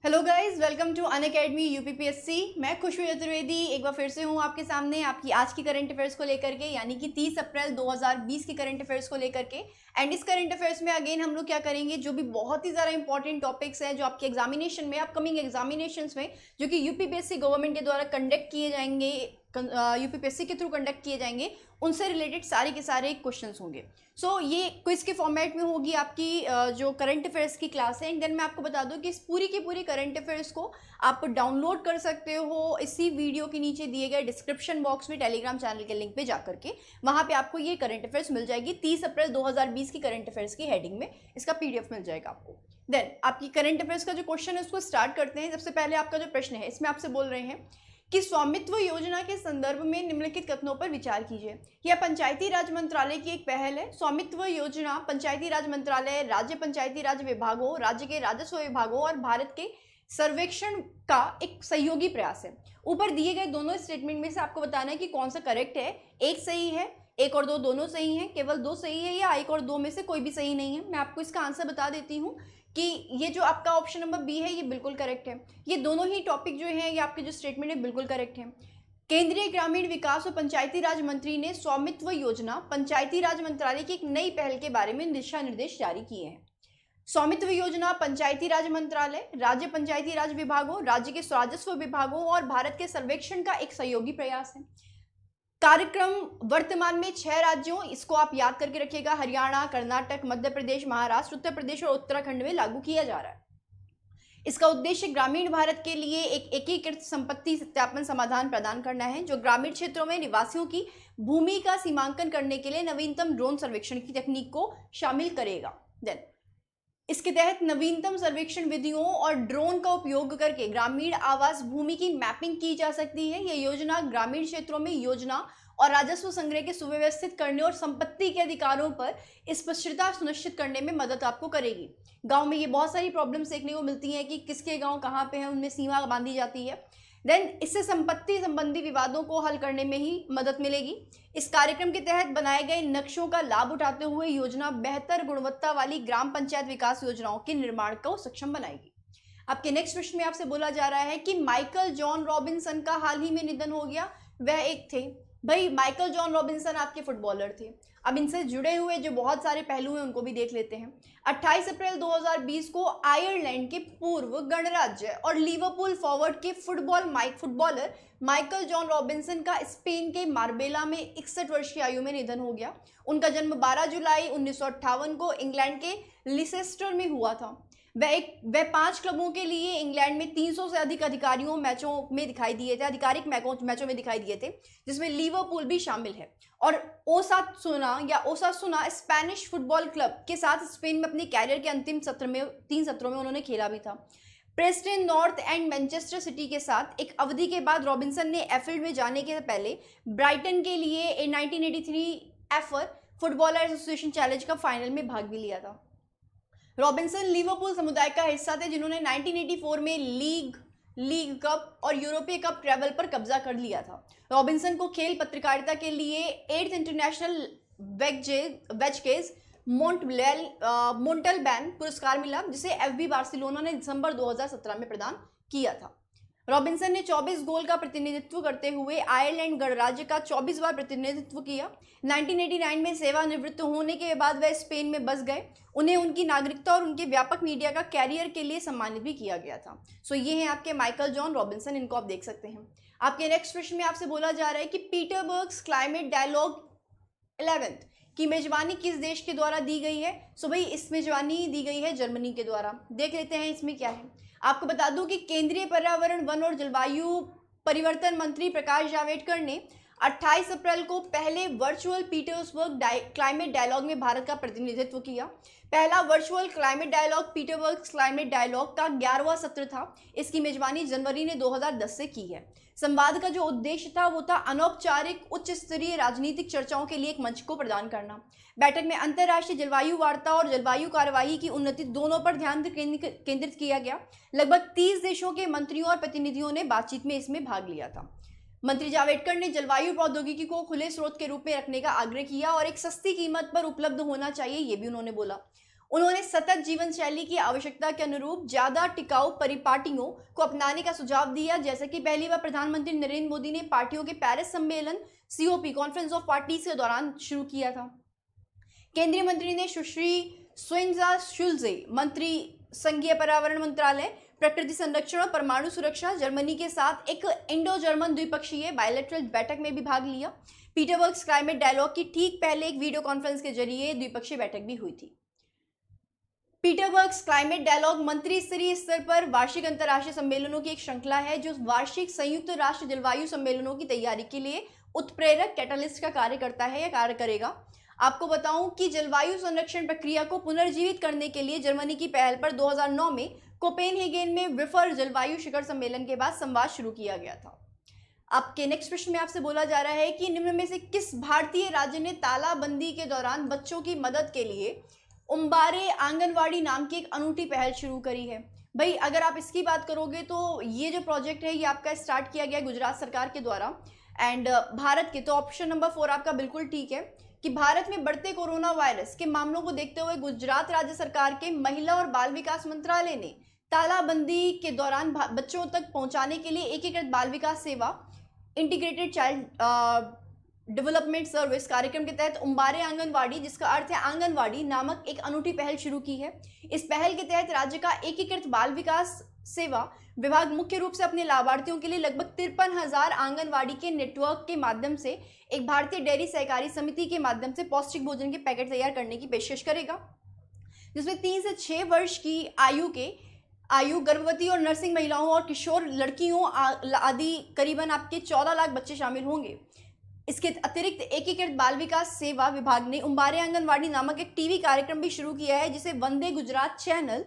Hello guys, welcome to Unacademy UPPSC. मैं खुशबू चतुर्वेदी एक बार फिर से हूँ आपके सामने आपकी आज की करंट अफेयर्स को लेकर के, यानी कि 30 अप्रैल 2020 की करंट अफेयर्स को लेकर के। एंड इस करंट अफेयर्स में अगेन हम लोग क्या करेंगे, जो भी बहुत ही ज़्यादा इंपॉर्टेंट टॉपिक्स हैं जो आपके एग्जामिनेशन में, अपकमिंग एग्जामिनेशन में, जो कि यूपीपीएससी गवर्नमेंट के द्वारा कंडक्ट किए जाएंगे, यूपीपीएससी के थ्रू कंडक्ट किए जाएंगे, उनसे रिलेटेड सारे के सारे क्वेश्चंस होंगे। सो ये क्विज के फॉर्मेट में होगी आपकी जो करंट अफेयर्स की क्लास है। एंड देन मैं आपको बता दूं कि इस पूरी की पूरी करंट अफेयर्स को आप डाउनलोड कर सकते हो इसी वीडियो के नीचे दिए गए डिस्क्रिप्शन बॉक्स में टेलीग्राम चैनल के लिंक पे जाकर के। वहां पे आपको ये करंट अफेयर्स मिल जाएगी। 30 अप्रैल 2020 की करंट अफेयर्स की हेडिंग में इसका पीडीएफ मिल जाएगा आपको। देन आपकी करंट अफेयर्स का जो क्वेश्चन है उसको स्टार्ट करते हैं। सबसे पहले आपका जो प्रश्न है इसमें आपसे बोल रहे हैं कि स्वामित्व योजना के संदर्भ में निम्नलिखित कथनों पर विचार कीजिए। यह पंचायती राज मंत्रालय की एक पहल है। स्वामित्व योजना पंचायती राज मंत्रालय, राज्य पंचायती राज विभागों, राज्य के राजस्व विभागों और भारत के सर्वेक्षण का एक सहयोगी प्रयास है। ऊपर दिए गए दोनों स्टेटमेंट में से आपको बताना है कि कौन सा करेक्ट है। एक सही है, एक और दो दोनों सही हैं, केवल दो सही है, या एक और दो में से कोई भी सही नहीं है। मैं आपको इसका आंसर बता देती हूँ कि ये जो आपका ऑप्शन नंबर बी है ये बिल्कुल करेक्ट है। ये दोनों ही टॉपिक जो है, ये आपके जो स्टेटमेंट है बिल्कुल करेक्ट है। केंद्रीय ग्रामीण विकास और पंचायती राज मंत्री ने स्वामित्व योजना पंचायती राज मंत्रालय की एक नई पहल के बारे में दिशा निर्देश जारी किए हैं। स्वामित्व योजना पंचायती राज मंत्रालय, राज्य पंचायती राज विभागों, राज्य के राजस्व विभागों और भारत के सर्वेक्षण का एक सहयोगी प्रयास है। कार्यक्रम वर्तमान में 6 राज्यों, इसको आप याद करके रखिएगा, हरियाणा, कर्नाटक, मध्य प्रदेश, महाराष्ट्र, उत्तर प्रदेश और उत्तराखंड में लागू किया जा रहा है। इसका उद्देश्य ग्रामीण भारत के लिए एक एकीकृत संपत्ति सत्यापन समाधान प्रदान करना है, जो ग्रामीण क्षेत्रों में निवासियों की भूमि का सीमांकन करने के लिए नवीनतम ड्रोन सर्वेक्षण की तकनीक को शामिल करेगा। देन इसके तहत नवीनतम सर्वेक्षण विधियों और ड्रोन का उपयोग करके ग्रामीण आवास भूमि की मैपिंग की जा सकती है। यह योजना ग्रामीण क्षेत्रों में योजना और राजस्व संग्रह के सुव्यवस्थित करने और संपत्ति के अधिकारों पर स्पष्टता सुनिश्चित करने में मदद आपको करेगी। गांव में ये बहुत सारी प्रॉब्लम्स देखने को मिलती हैं कि किसके गांव कहाँ पे है, उनमें सीमा बांधी जाती है। देन इससे संपत्ति संबंधी विवादों को हल करने में ही मदद मिलेगी। इस कार्यक्रम के तहत बनाए गए नक्शों का लाभ उठाते हुए योजना बेहतर गुणवत्ता वाली ग्राम पंचायत विकास योजनाओं के निर्माण को सक्षम बनाएगी। आपके नेक्स्ट प्रश्न में आपसे बोला जा रहा है कि माइकल जॉन रॉबिन्सन का हाल ही में निधन हो गया। वह एक थे, भाई माइकल जॉन रॉबिन्सन आपके फुटबॉलर थे। अब इनसे जुड़े हुए जो बहुत सारे पहलू हैं उनको भी देख लेते हैं। 28 अप्रैल 2020 को आयरलैंड के पूर्व गणराज्य और लिवरपूल फॉरवर्ड के फुटबॉलर माइकल जॉन रॉबिन्सन का स्पेन के मार्बेला में 61 वर्ष की आयु में निधन हो गया। उनका जन्म 12 जुलाई 1958 को इंग्लैंड के लिसेस्टर में हुआ था। वह 5 क्लबों के लिए इंग्लैंड में 300 से अधिक अधिकारियों मैचों में दिखाई दिए थे, आधिकारिक मैचों में दिखाई दिए थे, जिसमें लिवरपूल भी शामिल है। और ओसासुना स्पेनिश फुटबॉल क्लब के साथ स्पेन में अपने कैरियर के अंतिम 3 सत्रों में उन्होंने खेला भी था। Preston north and Manchester city के साथ एक अवधि के बाद रॉबिन्सन ने एफिल्ड में जाने के पहले ब्राइटन के लिए 1983 एफर फुटबॉलर एसोसिएशन चैलेंज का फाइनल में भाग भी लिया था। रॉबिन्सन लिवरपूल समुदाय का हिस्सा थे जिन्होंने 1984 में लीग कप और यूरोपीय कप ट्रेवल पर कब्जा कर लिया था। रॉबिन्सन को खेल पत्रकारिता के लिए 8th इंटरनेशनल वेजकेज मोंटलबैन पुरस्कार मिला, जिसे एफबी बार्सिलोना ने दिसंबर 2017 में प्रदान किया था। रॉबिन्सन ने 24 गोल का प्रतिनिधित्व करते हुए आयरलैंड गणराज्य का 24 बार प्रतिनिधित्व किया। 1989 में सेवानिवृत्त होने के बाद वह स्पेन में बस गए। उन्हें उनकी नागरिकता और उनके व्यापक मीडिया का कैरियर के लिए सम्मानित भी किया गया था। सो ये हैं आपके माइकल जॉन रॉबिन्सन, इनको आप देख सकते हैं। आपके नेक्स्ट प्रश्न में आपसे बोला जा रहा है कि पीटरबर्ग क्लाइमेट डायलॉग 11th की मेजबानी किस देश के द्वारा दी गई है। सो भाई इस मेजबानी दी गई है जर्मनी के द्वारा। देख लेते हैं इसमें क्या है। आपको बता दूं कि केंद्रीय पर्यावरण, वन और जलवायु परिवर्तन मंत्री प्रकाश जावड़ेकर ने 28 अप्रैल को पहले वर्चुअल पीटर्सबर्ग क्लाइमेट डायलॉग में भारत का प्रतिनिधित्व किया। पहला virtual climate dialogue Petersberg climate dialogue का 11वां सत्र था। इसकी मेजबानी जनवरी ने 2010 से की है। संवाद का जो उद्देश्य था वो था अनौपचारिक उच्च स्तरीय राजनीतिक चर्चाओं के लिए एक मंच को प्रदान करना। बैठक में अंतर्राष्ट्रीय जलवायु वार्ता और जलवायु कार्यवाही की उन्नति दोनों पर ध्यान केंद्रित किया गया। लगभग 30 देशों के मंत्रियों और प्रतिनिधियों ने बातचीत में इसमें भाग लिया था। मंत्री जावड़ेकर ने जलवायु प्रौद्योगिकी को खुले स्रोत के रूप में रखने का आग्रह किया और एक सस्ती कीमत पर उपलब्ध होना चाहिए, ये भी उन्होंने बोला। उन्होंने सतत जीवन शैली की आवश्यकता के अनुरूप ज्यादा टिकाऊ परिपाटियों को अपनाने का सुझाव दिया, जैसे कि पहली बार प्रधानमंत्री नरेंद्र मोदी ने पार्टियों के पेरिस सम्मेलन COP कॉन्फ्रेंस ऑफ पार्टीज के दौरान शुरू किया था। केंद्रीय मंत्री ने सुश्री स्वेंजा शुल्जे, मंत्री संघीय पर्यावरण मंत्रालय, प्रकृति संरक्षण और परमाणु सुरक्षा, जर्मनी के साथ एक इंडो जर्मन द्विपक्षीय बायलैटरल बैठक में भी भाग लिया। पीटरबर्ग क्लाइमेट डायलॉग की ठीक पहले एक वीडियो कॉन्फ्रेंस के जरिए द्विपक्षीय बैठक भी हुई थी। पीटरबर्ग क्लाइमेट डायलॉग मंत्री स्तरीय स्तर पर वार्षिक अंतर्राष्ट्रीय सम्मेलनों की एक श्रृंखला है जो वार्षिक संयुक्त राष्ट्र जलवायु सम्मेलनों की तैयारी के लिए उत्प्रेरक कैटलिस्ट का कार्य करता है या कार्य करेगा। आपको बताऊं कि जलवायु संरक्षण प्रक्रिया को पुनर्जीवित करने के लिए जर्मनी की पहल पर 2009 में कोपेनहेगन में विफर जलवायु शिखर सम्मेलन के बाद संवाद शुरू किया गया था। आपके नेक्स्ट प्रश्न में आपसे बोला जा रहा है कि निम्न में से किस भारतीय राज्य ने तालाबंदी के दौरान बच्चों की मदद के लिए उम्बारे आंगनवाड़ी नाम की एक अनूठी पहल शुरू करी है। भाई अगर आप इसकी बात करोगे तो ये जो प्रोजेक्ट है ये आपका स्टार्ट किया गया गुजरात सरकार के द्वारा एंड भारत के, तो ऑप्शन नंबर 4 आपका बिल्कुल ठीक है कि भारत में बढ़ते कोरोना वायरस के मामलों को देखते हुए गुजरात राज्य सरकार के महिला और बाल विकास मंत्रालय ने तालाबंदी के दौरान बच्चों तक पहुंचाने के लिए एकीकृत बाल विकास सेवा इंटीग्रेटेड चाइल्ड डेवलपमेंट सर्विस कार्यक्रम के तहत उम्बारे आंगनवाड़ी, जिसका अर्थ है आंगनवाड़ी, नामक एक अनूठी पहल शुरू की है। इस पहल के तहत राज्य का एकीकृत बाल विकास सेवा विभाग मुख्य रूप से अपने लाभार्थियों के लिए लगभग 53,000 आंगनवाड़ी के नेटवर्क के माध्यम से एक भारतीय डेयरी सहकारी समिति के माध्यम से पौष्टिक भोजन के पैकेट तैयार करने की पेशकश करेगा, जिसमें 3 से 6 वर्ष की आयु गर्भवती और नर्सिंग महिलाओं और किशोर लड़कियों आदि करीबन आपके 14 लाख बच्चे शामिल होंगे। इसके अतिरिक्त एकीकृत बाल विकास सेवा विभाग ने उम्बारे आंगनवाड़ी नामक एक टीवी कार्यक्रम भी शुरू किया है, जिसे वंदे गुजरात चैनल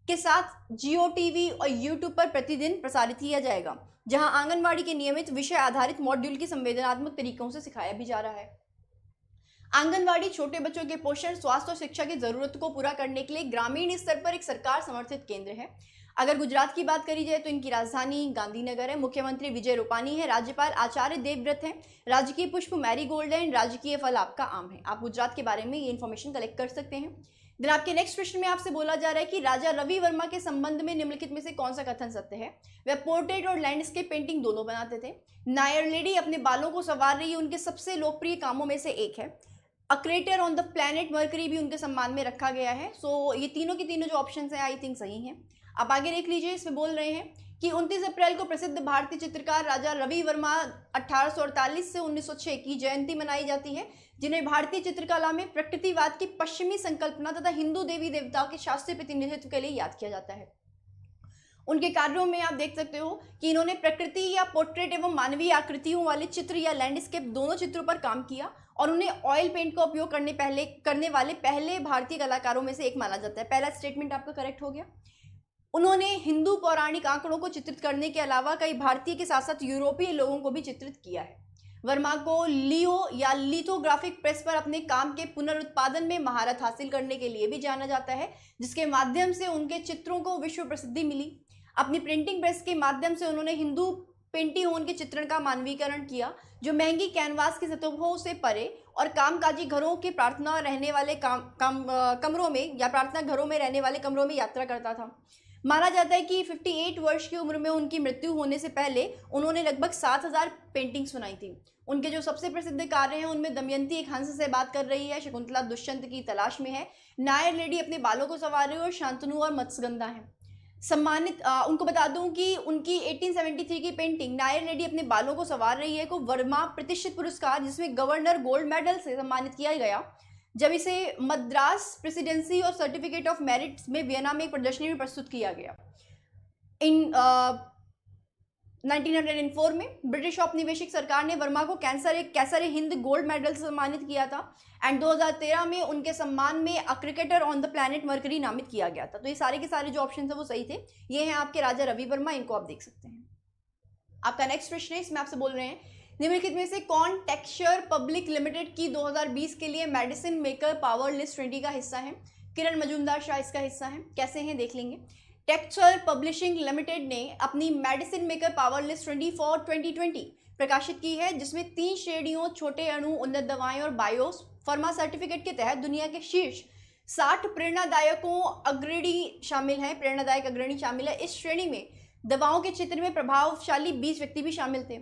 के साथ जियो टीवी और यूट्यूब पर प्रतिदिन प्रसारित किया जाएगा, जहां आंगनवाड़ी के नियमित विषय आधारित मॉड्यूल की संवेदनात्मक तरीकों से सिखाया भी जा रहा है। आंगनवाड़ी छोटे बच्चों के पोषण, स्वास्थ्य और शिक्षा की जरूरत को पूरा करने के लिए ग्रामीण स्तर पर एक सरकार समर्थित केंद्र है। अगर गुजरात की बात करी जाए तो इनकी राजधानी गांधीनगर है, मुख्यमंत्री विजय रूपानी है, राज्यपाल आचार्य देवव्रत है, राजकीय पुष्प मैरीगोल्ड है, राजकीय फल आपका आम है। आप गुजरात के बारे में ये इन्फॉर्मेशन कलेक्ट कर सकते हैं। देन आपके नेक्स्ट प्रश्न में आपसे बोला जा रहा है कि राजा रवि वर्मा के संबंध में निम्नलिखित में से कौन सा कथन सत्य है। वह पोर्ट्रेट और लैंडस्केप पेंटिंग दोनों बनाते थे। नायर लेडी अपने बालों को संवार रही है, उनके सबसे लोकप्रिय कामों में से एक है। A crater on the planet Mercury भी उनके सम्मान में रखा गया है। सो ये तीनों की तीनों जो ऑप्शन है आई थिंक सही हैं। आप आगे देख लीजिए, इसमें बोल रहे हैं कि 29 अप्रैल को प्रसिद्ध भारतीय चित्रकार राजा रवि वर्मा 1848 से 1906 की जयंती मनाई जाती है, जिन्हें भारतीय चित्रकला में प्रकृतिवाद की पश्चिमी संकल्पना तथा हिंदू देवी देवताओं के शास्त्रीय प्रतिनिधित्व के लिए याद किया जाता है। उनके कार्यों में आप देख सकते हो कि इन्होंने प्रकृति या पोर्ट्रेट एवं मानवीय आकृतियों वाले चित्र या लैंडस्केप दोनों चित्रों पर काम किया और उन्हें ऑयल पेंट का उपयोग करने वाले पहले भारतीय कलाकारों में से एक माना जाता है। पहला स्टेटमेंट आपका करेक्ट हो गया। उन्होंने हिंदू पौराणिक आंकड़ों को चित्रित करने के अलावा कई भारतीय के साथ साथ यूरोपीय लोगों को भी चित्रित किया है। वर्मा को लियो या लिथोग्राफिक प्रेस पर अपने काम के पुनरुत्पादन में महारत हासिल करने के लिए भी जाना जाता है, जिसके माध्यम से उनके चित्रों को विश्व प्रसिद्धि मिली। अपनी प्रिंटिंग प्रेस के माध्यम से उन्होंने हिंदू पेंटिहोन के चित्रण का मानवीकरण किया, जो महंगी कैनवास की सतहों से परे और कामकाजी घरों के प्रार्थना रहने वाले कमरों में या प्रार्थना घरों में रहने वाले कमरों में यात्रा करता था। माना जाता है कि 58 वर्ष की उम्र में उनकी मृत्यु होने से पहले उन्होंने लगभग 7,000 पेंटिंग्स बनाई थी। उनके जो सबसे प्रसिद्ध कार्य हैं उनमें दमयंती एक हंस से बात कर रही है, शकुंतला दुष्यंत की तलाश में है, नायर लेडी अपने बालों को संवार रही है और शांतनु और मत्स्यगंधा है। उनको बता दूं कि उनकी 1873 की पेंटिंग नायर लेडी अपने बालों को संवार रही है को वर्मा प्रतिष्ठित पुरस्कार, जिसमें गवर्नर गोल्ड मेडल से सम्मानित किया गया, जब इसे मद्रास प्रेसिडेंसी और सर्टिफिकेट ऑफ मेरिट में वियना में एक प्रदर्शनी में प्रस्तुत किया गया। इन 1904 में ब्रिटिश औपनिवेशिक सरकार ने वर्मा को कैसर हिंद गोल्ड मेडल से सम्मानित किया था एंड 2013 में उनके सम्मान में a cricketer on the planet mercury नामित किया गया था। तो ये सारे के सारे जो ऑप्शन थे वो सही थे। ये हैं आपके राजा रवि वर्मा, इनको आप देख सकते हैं। आपका नेक्स्ट प्रश्न है, इसमें आपसे बोल रहे हैं निम्नलिखित में से कौन टेक्सचर पब्लिक लिमिटेड की 2020 के लिए मेडिसिन मेकर पावर लिस्ट 20 का हिस्सा है। किरण मजूमदार शाह इसका हिस्सा है। कैसे हैं देख लेंगे। टेक्सचर पब्लिशिंग लिमिटेड ने अपनी medicine maker power list 20 for 2020 प्रकाशित की है, जिसमें 3 श्रेणियों छोटे अणु, उन्नत दवाएं और बायो फार्मा सर्टिफिकेट के तहत दुनिया के शीर्ष 60 प्रेरणादायकों अग्रणी शामिल हैं, प्रेरणादायक अग्रणी शामिल है। इस श्रेणी में दवाओं के क्षेत्र में प्रभावशाली 20 व्यक्ति भी शामिल थे।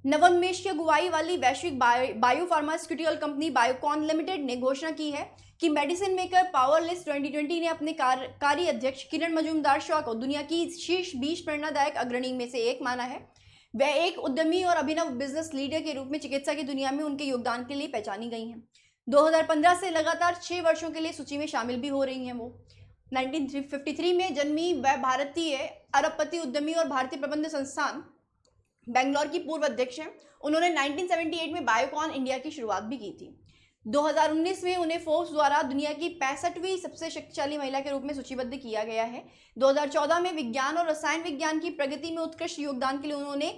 नवोन्मेष की अगुवाई वाली वैश्विक बायोफार्मास्यूटिकल कंपनी बायोकॉन लिमिटेड ने घोषणा की है कि मेडिसिन मेकर पावरलिस्ट 2020 ने अपने कार्य अध्यक्ष किरण मजूमदार शॉ को दुनिया की शीर्ष 20 प्रेरणादायक अग्रणी में से एक माना है। वह एक उद्यमी और अभिनव बिजनेस लीडर के रूप में चिकित्सा की दुनिया में उनके योगदान के लिए पहचानी गई हैं। 2015 से लगातार 6 वर्षों के लिए सूची में शामिल भी हो रही हैं। वो 1953 में जन्मी वह भारतीय अरबपति उद्यमी और भारतीय प्रबंध संस्थान बेंगलोर की पूर्व अध्यक्ष हैं। उन्होंने 1978 में बायोकॉन इंडिया की शुरुआत भी की थी। 2019 में उन्हें फोर्ब्स द्वारा दुनिया की 65वीं सबसे शक्तिशाली महिला के रूप में सूचीबद्ध किया गया है। 2014 में विज्ञान और रसायन विज्ञान की प्रगति में उत्कृष्ट योगदान के लिए उन्होंने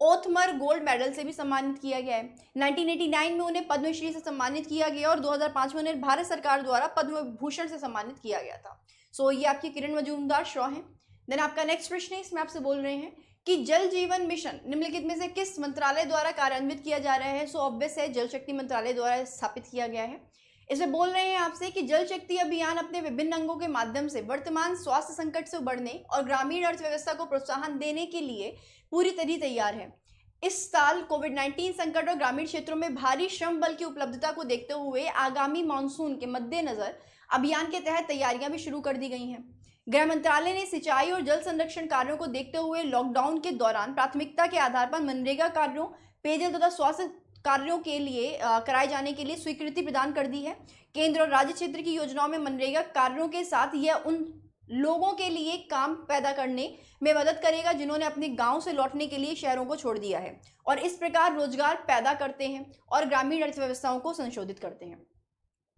ओथमर गोल्ड मेडल से भी सम्मानित किया गया है। 1989 में उन्हें पद्मश्री से सम्मानित किया गया और 2005 में उन्हें भारत सरकार द्वारा पद्म भूषण से सम्मानित किया गया था। सो ये आपकी किरण मजूमदार शॉ हैं। देन आपका नेक्स्ट प्रश्न है, इसमें आपसे बोल रहे हैं कि जल जीवन मिशन निम्नलिखित में से किस मंत्रालय द्वारा कार्यान्वित किया जा रहा है। सो ऑब्वियस है, जल शक्ति मंत्रालय द्वारा स्थापित किया गया है। इसमें बोल रहे हैं आपसे कि जल शक्ति अभियान अपने विभिन्न अंगों के माध्यम से वर्तमान स्वास्थ्य संकट से उबरने और ग्रामीण अर्थव्यवस्था को प्रोत्साहन देने के लिए पूरी तरह तैयार है। इस साल कोविड-19 संकट और ग्रामीण क्षेत्रों में भारी श्रम बल की उपलब्धता को देखते हुए आगामी मानसून के मद्देनजर अभियान के तहत तैयारियां भी शुरू कर दी गई हैं। गृह मंत्रालय ने सिंचाई और जल संरक्षण कार्यों को देखते हुए लॉकडाउन के दौरान प्राथमिकता के आधार पर मनरेगा कार्यों, पेयजल तथा स्वास्थ्य कार्यों के लिए कराए जाने के लिए स्वीकृति प्रदान कर दी है। केंद्र और राज्य क्षेत्र की योजनाओं में मनरेगा कार्यों के साथ यह उन लोगों के लिए काम पैदा करने में मदद करेगा जिन्होंने अपने गांव से लौटने के लिए शहरों को छोड़ दिया है और इस प्रकार रोजगार पैदा करते हैं और ग्रामीण अर्थव्यवस्थाओं को संशोधित करते हैं।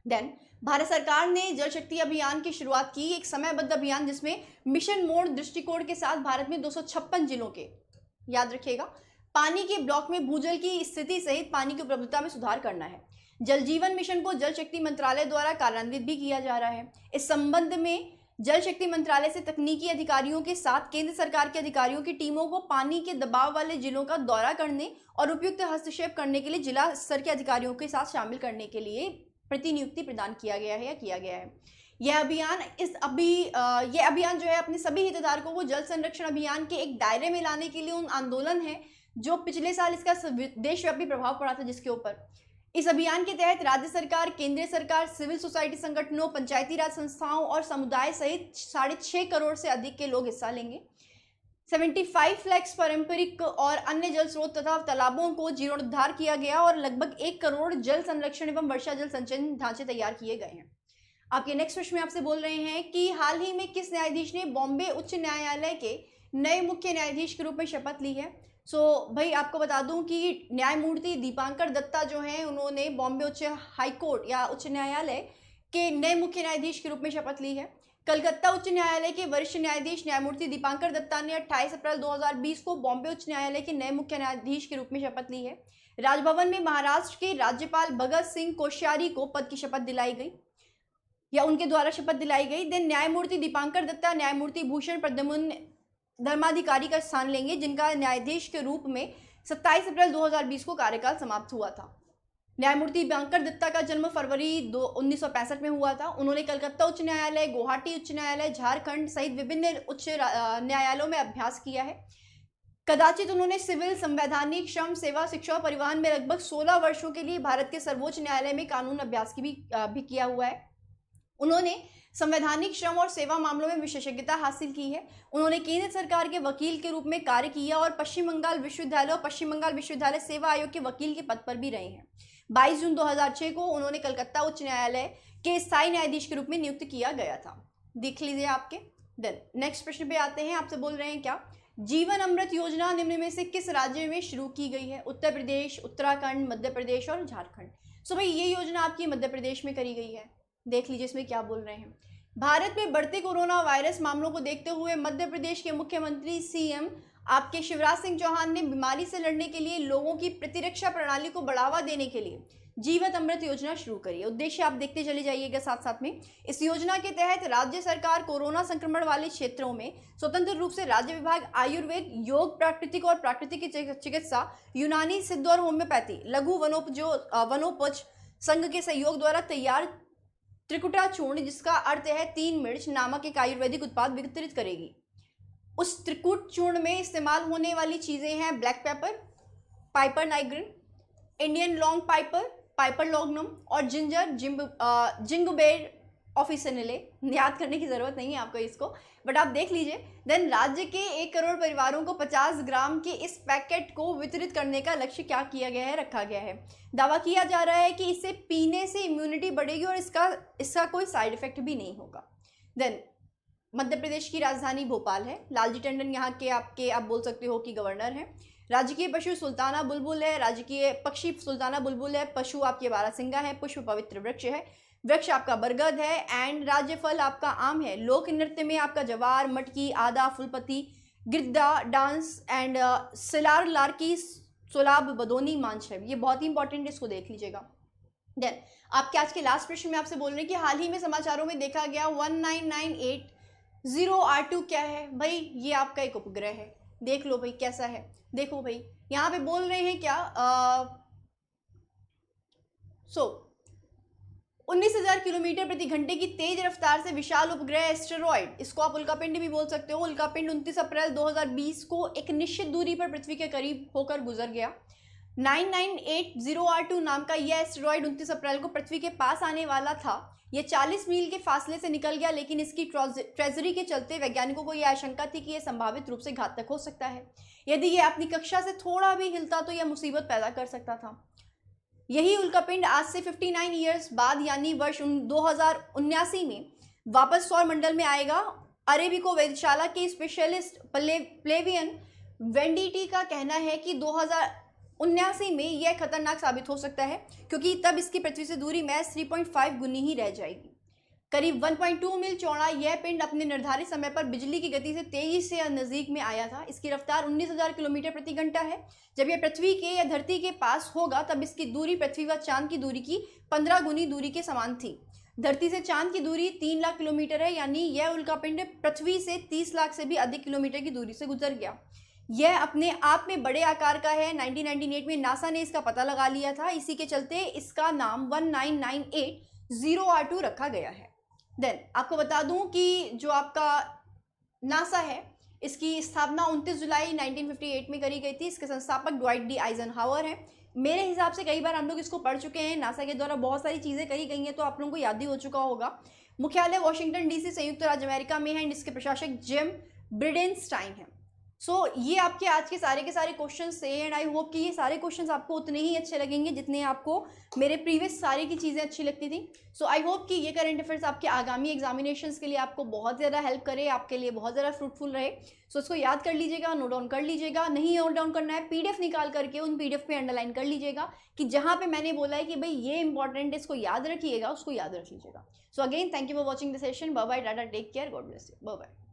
देन भारत सरकार ने जल शक्ति अभियान की शुरुआत की, एक समयबद्ध अभियान जिसमें मिशन मोड दृष्टिकोण के साथ भारत में 256 जिलों के, याद रखिएगा, पानी के ब्लॉक में भूजल की स्थिति सहित पानी की उपलब्धता में सुधार करना है। जल जीवन मिशन को जल शक्ति मंत्रालय द्वारा कार्यान्वित भी किया जा रहा है। इस संबंध में जल शक्ति मंत्रालय से तकनीकी अधिकारियों के साथ केंद्र सरकार के अधिकारियों की टीमों को पानी के दबाव वाले जिलों का दौरा करने और उपयुक्त हस्तक्षेप करने के लिए जिला स्तर के अधिकारियों के साथ शामिल करने के लिए प्रतिनियुक्ति प्रदान किया गया है या किया गया है। यह अभियान जो है अपने सभी हितधारकों को जल संरक्षण अभियान के एक दायरे में लाने के लिए उन आंदोलन है जो पिछले साल इसका देशव्यापी प्रभाव पड़ा था, जिसके ऊपर इस अभियान के तहत राज्य सरकार, केंद्रीय सरकार, सिविल सोसाइटी संगठनों, पंचायती राज संस्थाओं और समुदाय सहित 6.5 करोड़ से अधिक के लोग हिस्सा लेंगे। 75 लाख पारंपरिक और अन्य जल स्रोत तथा तालाबों को जीर्णोद्धार किया गया और लगभग 1 करोड़ जल संरक्षण एवं वर्षा जल संचयन ढांचे तैयार किए गए हैं। आपके नेक्स्ट प्रश्न में आपसे बोल रहे हैं कि हाल ही में किस न्यायाधीश ने बॉम्बे उच्च न्यायालय के नए मुख्य न्यायाधीश के रूप में शपथ ली है। भाई आपको बता दूं कि न्यायमूर्ति दीपांकर दत्ता जो हैं उन्होंने बॉम्बे उच्च हाईकोर्ट या उच्च न्यायालय के नए मुख्य न्यायाधीश के रूप में शपथ ली है। कलकत्ता उच्च न्यायालय के वरिष्ठ न्यायाधीश न्यायमूर्ति दीपांकर दत्ता ने 28 अप्रैल 2020 को बॉम्बे उच्च न्यायालय के नए मुख्य न्यायाधीश के रूप में शपथ ली है। राजभवन में महाराष्ट्र के राज्यपाल भगत सिंह कोश्यारी को पद की शपथ दिलाई गई या उनके द्वारा शपथ दिलाई गई। देन न्यायमूर्ति दीपांकर दत्ता न्यायमूर्ति भूषण प्रद्युम्न धर्माधिकारी का स्थान लेंगे, जिनका न्यायाधीश के रूप में 27 अप्रैल 2020 को कार्यकाल समाप्त हुआ था। न्यायमूर्ति दीपांकर दत्ता का जन्म फरवरी 1965 में हुआ था। उन्होंने कलकत्ता उच्च न्यायालय, गुवाहाटी उच्च न्यायालय, झारखंड सहित विभिन्न उच्च न्यायालयों में अभ्यास किया है। कदाचित उन्होंने सिविल, संवैधानिक, श्रम, सेवा, शिक्षा और परिवहन में लगभग 16 वर्षों के लिए भारत के सर्वोच्च न्यायालय में कानून अभ्यास की भी किया हुआ है। उन्होंने संवैधानिक, श्रम और सेवा मामलों में विशेषज्ञता हासिल की है। उन्होंने केंद्र सरकार के वकील के रूप में कार्य किया और पश्चिम बंगाल विश्वविद्यालय और पश्चिम बंगाल विश्वविद्यालय सेवा आयोग के वकील के पद पर भी रहे हैं। 22 जून 2006 को उन्होंने कलकत्ता उच्च न्यायालय के स्थायी न्यायाधीश के रूप में नियुक्त किया गया था। देख लीजिए आपके। देन नेक्स्ट प्रश्न पे आते हैं। आपसे बोल रहे हैं क्या जीवन अमृत योजना निम्न में से किस राज्य में शुरू की गई है। उत्तर प्रदेश, उत्तराखंड, मध्य प्रदेश और झारखंड। भाई ये योजना आपकी मध्य प्रदेश में करी गई है। देख लीजिए इसमें क्या बोल रहे हैं। भारत में बढ़ते कोरोना वायरस मामलों को देखते हुए मध्य प्रदेश के मुख्यमंत्री सीएम आपके शिवराज सिंह चौहान ने बीमारी से लड़ने के लिए लोगों की प्रतिरक्षा प्रणाली को बढ़ावा देने के लिए जीवन अमृत योजना शुरू करी है। उद्देश्य आप देखते चले जाइएगा साथ साथ में। इस योजना के तहत राज्य सरकार कोरोना संक्रमण वाले क्षेत्रों में स्वतंत्र रूप से राज्य विभाग आयुर्वेद, योग, प्राकृतिक और प्राकृतिक चिकित्सा, यूनानी, सिद्ध और होम्योपैथी, लघु वनोपज संघ के सहयोग द्वारा तैयार त्रिकुटा चूर्ण, जिसका अर्थ है 3 मिर्च, नामक एक आयुर्वेदिक उत्पाद वितरित करेगी। उस त्रिकुट चूर्ण में इस्तेमाल होने वाली चीज़ें हैं black pepper, piper nigrum, Indian long piper, piper longum और जिंजर, जिंगुबेर ऑफिसिनले। याद करने की ज़रूरत नहीं है आपको इसको, बट आप देख लीजिए। देन राज्य के 1 करोड़ परिवारों को 50 ग्राम के इस पैकेट को वितरित करने का लक्ष्य क्या किया गया है, रखा गया है। दावा किया जा रहा है कि इसे पीने से इम्यूनिटी बढ़ेगी और इसका कोई साइड इफेक्ट भी नहीं होगा। देन मध्य प्रदेश की राजधानी भोपाल है। लालजी टंडन यहाँ के आप बोल सकते हो कि गवर्नर हैं। राजकीय पशु सुल्ताना बुलबुल है। राजकीय पक्षी सुल्ताना बुलबुल है। पशु आपके बारहसिंगा है। पुष्प पवित्र वृक्ष है। वृक्ष आपका बरगद है। एंड राज्य फल आपका आम है। लोक नृत्य में आपका जवार, मटकी, आदा, फुलपति, गिद्दा डांस एंड सिलार, लारकी, सोलाब, बदोनी, मांझ है। ये बहुत ही इंपॉर्टेंट, इसको देख लीजिएगा। देन आपके आज के लास्ट प्रश्न में आपसे बोल रहे हैं कि हाल ही में समाचारों में देखा गया 1998 R2 क्या है भाई? ये आपका एक उपग्रह है। देख लो भाई कैसा है, देखो भाई यहाँ पे बोल रहे हैं क्या 19,000 किलोमीटर प्रति घंटे की तेज रफ्तार से विशाल उपग्रह एस्टेरॉयड, इसको आप उल्कापिंड भी बोल सकते हो। उल्कापिंड 29 अप्रैल 2020 को एक निश्चित दूरी पर पृथ्वी के करीब होकर गुजर गया। 9980 R2 नाम का यह एस्टेरॉयड 29 अप्रैल को पृथ्वी के पास आने वाला था। यह 40 मील के फासले से निकल गया, लेकिन इसकी ट्रेजरी के चलते वैज्ञानिकों को यह आशंका थी कि यह संभावित रूप से घातक हो सकता है। यदि यह अपनी कक्षा से थोड़ा भी हिलता तो यह मुसीबत पैदा कर सकता था। यही उल्कापिंड आज से 59 ईयर्स बाद यानी वर्ष 2079 में वापस सौर मंडल में आएगा। अरेबिको वेधशाला के स्पेशलिस्ट प्लेवियन वेंडिटी का कहना है कि 2079 में यह खतरनाक साबित हो सकता है, क्योंकि तब इसकी पृथ्वी से दूरी महज 3.5 गुनी ही रह जाएगी। करीब 1.2 मील चौड़ा यह पिंड अपने निर्धारित समय पर बिजली की गति से तेजी से नजदीक में आया था। इसकी रफ्तार 19,000 किलोमीटर प्रति घंटा है। जब यह पृथ्वी के या धरती के पास होगा तब इसकी दूरी पृथ्वी व चांद की दूरी की 15 गुनी दूरी के समान थी। धरती से चांद की दूरी 3 लाख किलोमीटर है, यानी यह उल्कापिंड पृथ्वी से 30 लाख से भी अधिक किलोमीटर की दूरी से गुजर गया। यह अपने आप में बड़े आकार का है। 1998 में नासा ने इसका पता लगा लिया था। इसी के चलते इसका नाम 1998 R2 रखा गया है। देन आपको बता दूं कि जो आपका नासा है इसकी स्थापना 29 जुलाई 1958 में करी गई थी। इसके संस्थापक ड्वाइट डी आइजनहावर हैं। मेरे हिसाब से कई बार हम लोग इसको पढ़ चुके हैं। नासा के द्वारा बहुत सारी चीज़ें करी गई हैं, तो आप लोगों को याद ही हो चुका होगा। मुख्यालय वॉशिंगटन DC संयुक्त राज्य अमेरिका में है। इसके प्रशासक जिम ब्रिडेनस्टाइन है। ये आपके आज के सारे क्वेश्चंस थे एंड आई होप कि ये सारे क्वेश्चंस आपको उतने ही अच्छे लगेंगे जितने आपको मेरे प्रीवियस सारे की चीज़ें अच्छी लगती थी। आई होप कि ये करंट अफेयर्स आपके आगामी एग्जामिनेशंस के लिए आपको बहुत ज़्यादा हेल्प करे, आपके लिए बहुत ज़्यादा फ्रूटफुल रहे। इसको याद कर लीजिएगा, नोट डाउन कर लीजिएगा। नहीं नोट डाउन करना है, PDF निकाल करके उन PDF पे अंडरलाइन कर लीजिएगा कि जहाँ पे मैंने बोला है कि भाई ये इंपॉर्टेंट है, इसको याद रखिएगा, उसको याद रख लीजिएगा। Again thank you for watching the session. Bye bye, टाटा, take care, God bless you, bye bye.